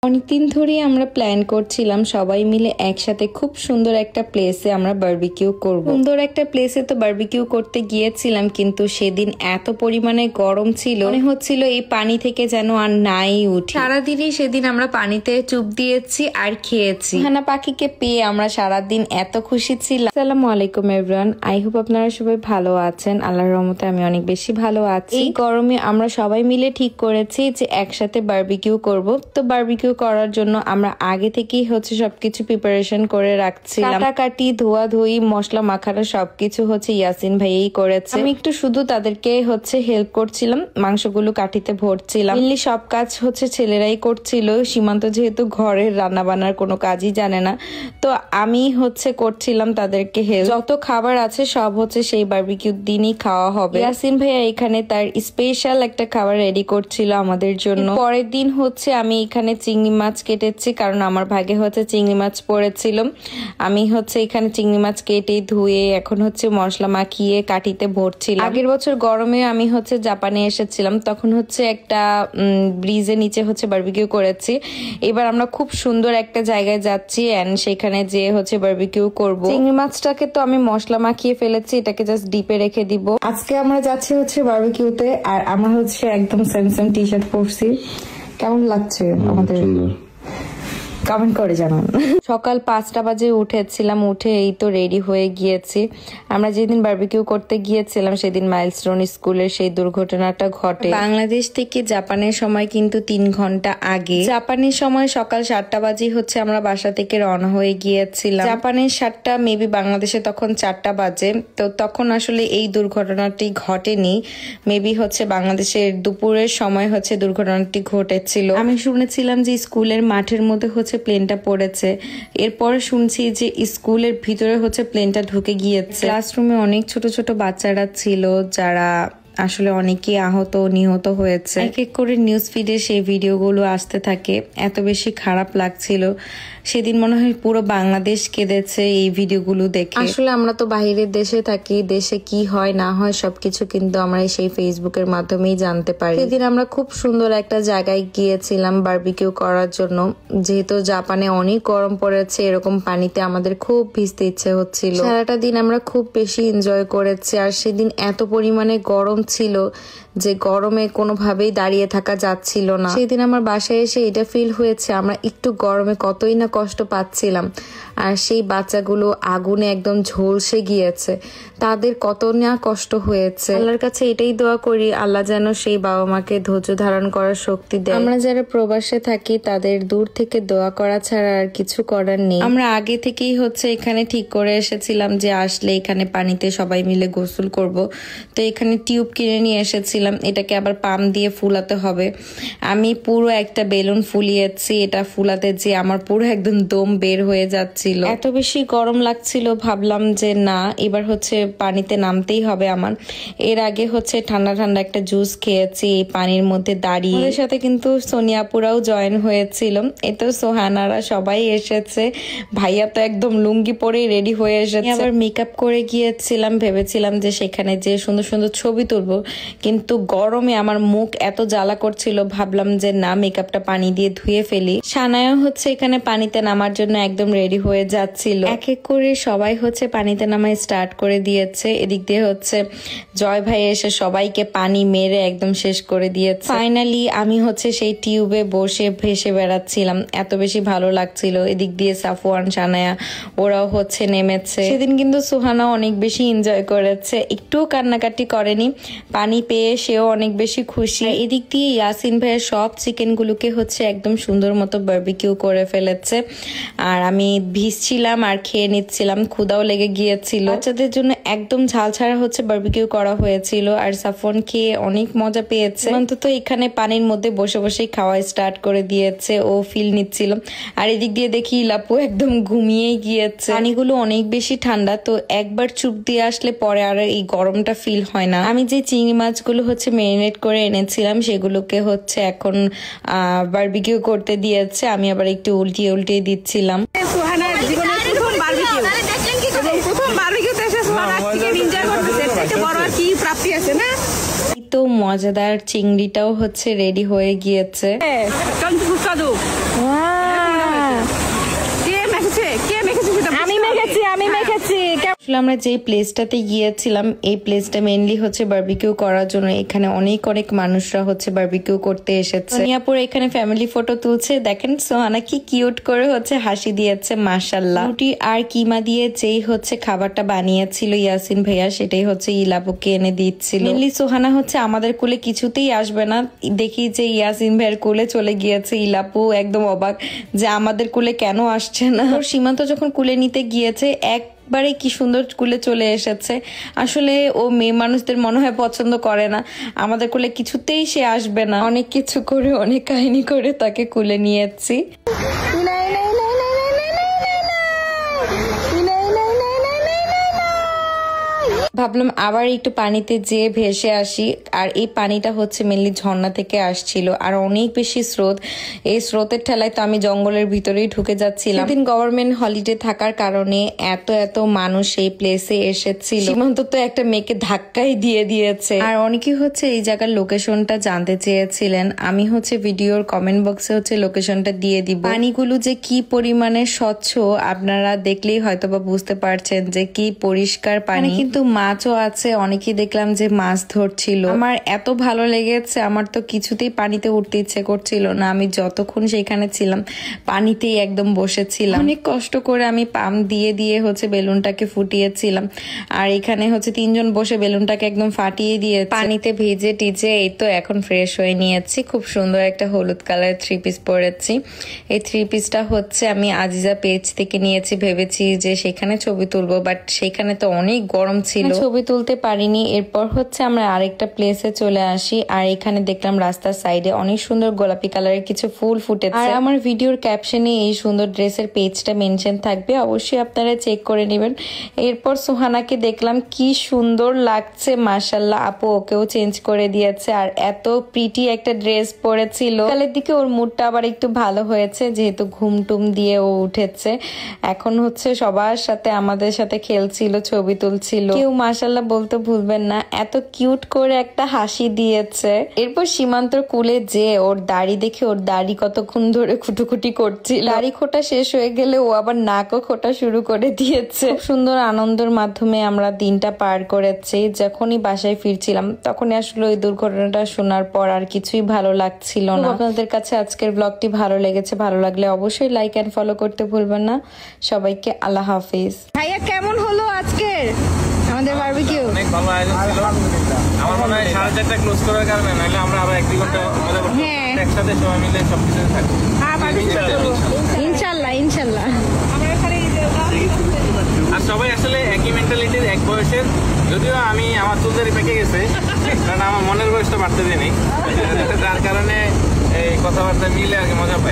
অনেকদিন ধরেই আমরা প্ল্যান করছিলাম সবাই মিলে একসাথে খুব সুন্দর একটা প্লেসে আমরা বারবিকিউ করব। সুন্দর একটা প্লেসে তো বারবিকিউ করতে গিয়েছিলাম, কিন্তু সেদিন এত পরিমাণে গরম ছিল, মনে হচ্ছিল এই পানি থেকে যেন আর নাই উঠি। সারাদিনই সেদিন আমরা পানিতে চুপ দিয়েছি আর খেয়েছি। হানা পাখিকে পেয়ে আমরা সারাদিন এত খুশি ছিলাম। আসসালামু আলাইকুম এভরিওয়ান, আই হোপ আপনারা সবাই ভালো আছেন। আল্লাহর রহমতে আমি অনেক বেশি ভালো আছি। এই গরমে আমরা সবাই মিলে ঠিক করেছি যে একসাথে বারবিকিউ করব। তো বারবিকিউ করার জন্য আমরা আগে থেকেই সবকিছু প্রিপারেশন করে রাখছিলাম। কাটাকাটি, ধোয়াধুয়ি, মশলা মাখানো সবকিছু ইয়াসিন ভাইই করেছে। আমি একটু শুধু তাদেরকে হেল্প করছিলাম, মাংসগুলো কাটিতে ভরছিলাম। মেনলি সব কাজ ছেলেরাই করছিল। সীমান্ত যেহেতু ঘরের রান্না বান্নার কোনো কাজই জানে না, তো আমি করছিলাম তাদেরকে হেল্প। যত খাবার আছে সব সেই বারবিকিউ দিনই খাওয়া হবে। ইয়াসিন ভাইয়া এখানে তার স্পেশাল একটা খাবার রেডি করছিল আমাদের জন্য। পরের দিন আমি এখানে চিংড়ি মাছ কেটেছি, কারণ আমার ভাগে চিংড়ি মাছ পড়েছিল। আমি এখানে চিংড়ি মাছ কেটে ধুয়ে এখন মশলা মাখিয়ে কাটিতে ভরছিলাম। আগের বছর গরমে আমি জাপানে এসেছিলাম, তখন একটা ব্রিজের নিচে বারবিকিউ করেছি। এবার আমরা খুব সুন্দর একটা জায়গায় যাচ্ছি এন্ড সেখানে যে বারবিকিউ করব। চিংড়ি মাছটাকে তো আমি মশলা মাখিয়ে ফেলেছি, এটাকে জাস্ট ডিপে রেখে দিব। আজকে আমরা যাচ্ছি বারবিকিউতে, আর আমরা একদম সেম সেম টি শার্ট পরছি। কেমন লাগছে আমাদের? কমেন্ট করে জানান। সকাল 5টা বাজে উঠেছিলাম, উঠে এই তো রেডি হয়ে গিয়েছি। আমরা যেদিন বারবিকিউ করতে গিয়েছিলাম সেদিন মাইলস্টোন স্কুলের সেই দুর্ঘটনাটা ঘটে। বাংলাদেশ থেকে জাপানের সময় কিন্তু 3 ঘন্টা আগে। জাপানের সময় সকাল 7টা বাজে আমরা বাসা থেকে রওনা হয়ে গিয়েছিলাম। জাপানের 7টা, মেবি বাংলাদেশে তখন 4টা বাজে। তো তখন আসলে এই দুর্ঘটনাটি ঘটেনি, মেবি বাংলাদেশের দুপুরের সময় দুর্ঘটনাটি ঘটেছিল। আমি শুনেছিলাম যে স্কুলের মাঠের মধ্যে প্লেনটা পড়েছে। এরপর শুনছি যে স্কুলের ভিতরে প্লেনটা ঢুকে গিয়েছে। ক্লাসরুমে অনেক ছোট ছোট বাচ্চারা ছিল, যারা আসলে অনেকেই আহত নিহত হয়েছে। এক এক করে নিউজ ফিডে সেই ভিডিওগুলো আসতে থাকে। এত বেশি খারাপ লাগছিল সেদিন, মনে হয় পুরো বাংলাদেশ কেঁদেছে এই ভিডিওগুলো দেখে। আসলে আমরা তো বাইরের দেশে থাকি, দেশে কি হয় না হয় সবকিছু কিন্তু আমরা সেই ফেসবুকের মাধ্যমেই জানতে পারি। সেদিন আমরা খুব সুন্দর একটা জায়গায় গিয়েছিলাম বারবিকিউ করার জন্য। যেহেতু জাপানে অনেক গরম পড়েছে, এরকম পানিতে আমাদের খুব ভিজতে ইচ্ছে হচ্ছিল। সারাটা দিন আমরা খুব বেশি এনজয় করেছি। আর সেদিন এত পরিমাণে গরম ছিল যে গরমে কোনোভাবেই দাঁড়িয়ে থাকা যাচ্ছিল না। সেদিন আমার বাসায় এসে এটা ফিল হয়েছে আমরা একটু গরমে কতই না কষ্ট পাচ্ছিলাম, আর সেই বাচ্চাগুলো আগুনে একদম ঝলসে গিয়েছে, তাদের কত না কষ্ট হয়েছে। আল্লাহর কাছে এটাই দোয়া করি, আল্লাহ যেন সেই বাবা মাকে ধৈর্য ধারণ করার শক্তি দেয়। আমরা যারা প্রবাসে থাকি তাদের দূর থেকে দোয়া করা ছাড়া আর কিছু করার নেই। আমরা আগে থেকেই এখানে ঠিক করে এসেছিলাম যে আসলে এখানে পানিতে সবাই মিলে গোসল করব। তো এখানে টিউব কিনে নিয়ে এসেছিলাম, এটাকে আবার পাম্প দিয়ে ফুলাতে হবে। আমি পুরো একটা বেলুন ফুলিয়েছি, এটা ফুলাতে যে আমার পুরো একদম দম বের হয়ে যাচ্ছিল। এত বেশি গরম লাগছিল, ভাবলাম যে না, এবার পানিতে নামতেই হবে আমার। এর আগে ঠান্ডা ঠান্ডা একটা জুস খেয়েছি এই পানির মধ্যে দাঁড়িয়ে। ওদের সাথে কিন্তু সোনিয়াপুরাও জয়েন হয়েছিল, এতো সোহানারা সবাই এসেছে। ভাইয়া তো একদম লুঙ্গি পরেই রেডি হয়ে এসেছে। আবার মেকআপ করে গিয়েছিলাম, ভেবেছিলাম যে সেখানে যে সুন্দর সুন্দর ছবি তুলবো, কিন্তু গরমে আমার মুখ এত জ্বালা করছিল, ভাবলাম যে না, মেকআপটা পানি দিয়ে ধুয়ে ফেলি। সানায়ও এখানে পানিতে নামার জন্য একদম রেডি হয়ে যাচ্ছিল। এক এক করে সবাই পানিতে নামায় স্টার্ট করে দিয়েছে। এদিক দিয়ে জয় ভাই এসে সবাইকে পানি মেরে একদম শেষ করে দিয়েছে। ফাইনালি আমি সেই টিউবে বসে ভেসে বেড়াচ্ছিলাম, এত বেশি ভালো লাগছিল। এদিক দিয়ে সাফওয়ান, সানায়া ওরাও নেমেছে। সেদিন কিন্তু সুহানা অনেক বেশি এনজয় করেছে, একটুও কান্নাকাটি করেনি। পানি পেয়ে সেও অনেক বেশি খুশি। এদিক দিয়ে ইয়াসিন ভাইয়ের সব চিকেন গুলোকে একদম সুন্দর মতো বারবিকিউ করে ফেলেছে, আর আমি ভিজছিলাম আর খেয়ে নিচ্ছিলাম। ক্ষুদাও লেগে গিয়েছিল। বাচ্চাদের জন্য একদম ঝাল ছাড়া বারবিকিউ করা হয়েছিল, আর সাফন খেয়ে অনেক মজা পেয়েছে। অন্তত এখানে পানির মধ্যে বসে বসেই খাওয়া স্টার্ট করে দিয়েছে, ও ফিল নিচ্ছিল। আর এদিক দিয়ে দেখি লাপু একদম ঘুমিয়েই গিয়েছে। পানিগুলো অনেক বেশি ঠান্ডা, তো একবার চুপ দিয়ে আসলে পরে আর এই গরমটা ফিল হয় না। আমি যে চিংড়ি মাছগুলো ম্যারিনেট করে এনেছিলাম সেগুলোকে এখন বারবিকিউ করতে দিয়েছে। আমি আবার একটু উল্টিয়ে উল্টিয়ে দিচ্ছিলাম। তো মজাদার চিংড়িটাও রেডি হয়ে গিয়েছে। আমি মেখেছি। আসলে আমরা যে প্লেসটাতে গিয়েছিলাম এই প্লেসটা মেইনলি হচ্ছে বারবিকিউ করার জন্য। এখানে অনেক অনেক মানুষরা হচ্ছে বারবিকিউ করতে এসেছে। সোনিয়াপুর এখানে ফ্যামিলি ফটো তুলছে, দেখেন সোহানা কি কিউট করে হচ্ছে হাসি দিয়েছে, মাশাআল্লাহ। রুটি আর কিমা দিয়ে যেই হচ্ছে খাবারটা বানিয়েছিল ইয়াসিন ভাইয়া, সেটাই হচ্ছে ইলাপুকে এনে দিচ্ছিল। মেইনলি সোহানা হচ্ছে আমাদের কোলে কিছুতেই আসবে না, দেখি যে ইয়াসিন ভাইয়ের কোলে চলে গিয়েছে। ইলাপু একদম অবাক যে আমাদের কোলে কেন আসছে না। সীমান্ত যখন কোলে নিতে গিয়েছে একবারে কি সুন্দর কোলে চলে এসেছে। আসলে ও মেয়ে মানুষদের মনে হয় পছন্দ করে না, আমাদের কোলে কিছুতেই সে আসবে না। অনেক কিছু করে অনেক কাহিনী করে তাকে কোলে নিয়েছি। ভাবলাম আবার একটু পানিতে যেয়ে ভেসে আসি। আর এই পানিটা হচ্ছে মেনলি ঝর্ণা থেকে আসছিল, আর অনেক বেশি স্রোত। এই স্রোতের ঠেলায় তো আমি জঙ্গলের ভিতরেই ঢুকে যাচ্ছিলাম। সেদিন গভর্নমেন্ট হলিডে থাকার কারণে এত মানুষ এই প্লেসে এসেছিল। সীমান্ত তো একটা মেয়েকে ধাক্কাই দিয়ে দিয়েছে। আর অনেকেই হচ্ছে এই জায়গার লোকেশনটা জানতে চেয়েছিলেন, আমি হচ্ছে ভিডিওর কমেন্ট বক্সে হচ্ছে লোকেশনটা দিয়ে দিব। পানিগুলো যে কি পরিমাণে স্বচ্ছ আপনারা দেখলেই হয়তোবা বুঝতে পারছেন যে কি পরিষ্কার পানি। কিন্তু মাছও আছে, অনেকেই দেখলাম যে মাছ ধরছিল। আমার এত ভালো লেগেছে, আমার তো কিছুতেই পানিতে উঠতে ইচ্ছে করছিল না। আমি যতক্ষণ সেখানে ছিলাম পানিতেই একদম বসেছিলাম। অনেক কষ্ট করে আমি পাম্প দিয়ে দিয়ে হচ্ছে বেলুনটাকে ফুটিয়েছিলাম। আর এখানে হচ্ছে 3 জন বসে বেলুনটাকে একদম ফাটিয়ে দিয়ে পানিতে ভিজে টিজে এই তো এখন ফ্রেশ হয়ে নিয়েছি। খুব সুন্দর একটা হলুদ কালার 3 পিস পরেছি। এই 3 পিসটা হচ্ছে আমি আজিজা পেজ থেকে নিয়েছি, ভেবেছি যে সেখানে ছবি তুলবো, বাট সেখানে তো অনেক গরম ছিল, ছবি তুলতে পারিনি। এরপর হচ্ছে আমরা আরেকটা প্লেসে চলে আসি, আর এখানে দেখলাম রাস্তার সাইডে অনেক সুন্দর গোলাপি কালারের কিছু ফুল ফুটেছে। আর আমার ভিডিওর ক্যাপশনে এই সুন্দর ড্রেসের পেজটা মেনশন থাকবে, অবশ্যই আপনারা চেক করে নেবেন। এরপর সোহানাকে দেখলাম কি সুন্দর লাগছে, মাশাআল্লাহ। আপু ওকেও চেঞ্জ করে দিয়েছে, আর এত প্রিটি একটা ড্রেস পরেছিল। সকালের দিকে ওর মুডটা আবার একটু ভালো হয়েছে, যেহেতু ঘুম টুম দিয়ে ও উঠেছে। এখন হচ্ছে সবার সাথে আমাদের সাথে খেলছিল, ছবি তুলছিল। কেউ মাশাআল্লাহ বলতে ভুলবেন না, এত কিউট করে একটা হাসি দিয়েছে। এরপর সীমান্তর কুলে যে ওর দাড়ি দেখে ওর দাড়ি কতক্ষণ ধরে খুঁটুখুটি করছিল। দাড়ি খোটা শেষ হয়ে গেলে ও আবার নাকও খোটা শুরু করে দিয়েছে। খুব সুন্দর আনন্দের মাধ্যমে আমরা দিনটা পার করেছি। যখনই বাসায় ফিরছিলাম তখনই আসলে ওই দুর্ঘটনাটা শোনার পর আর কিছুই ভালো লাগছিল না। আপনাদের কাছে আজকের ব্লগটি ভালো লেগেছে, ভালো লাগলে অবশ্যই লাইক এন্ড ফলো করতে ভুলবেন না। সবাইকে আল্লাহ হাফিজ। ভাইয়া কেমন হলো আজকের আমাদের বারবিকিউ? অনেক ভালো আয়োজন ছিল। আমার মনে হয় 4:30টা ক্লোজ করার কারণে, নাহলে আমরা আবার 1-2 ঘন্টা মজা করতে একসাথে সবাই মিলে সবকিছু থাকবো। ইনশাআল্লাহ ইনশাআল্লাহ। আর সবাই আসলে একই মেন্টালিটির, এক বয়সের। যদিও আমি আমার চুলদারি পেকে গেছে, কারণ আমার মনের বয়সটা বাড়তে দিই, যার কারণে এই কথাবার্তা মিলে আর কি মজা পাই।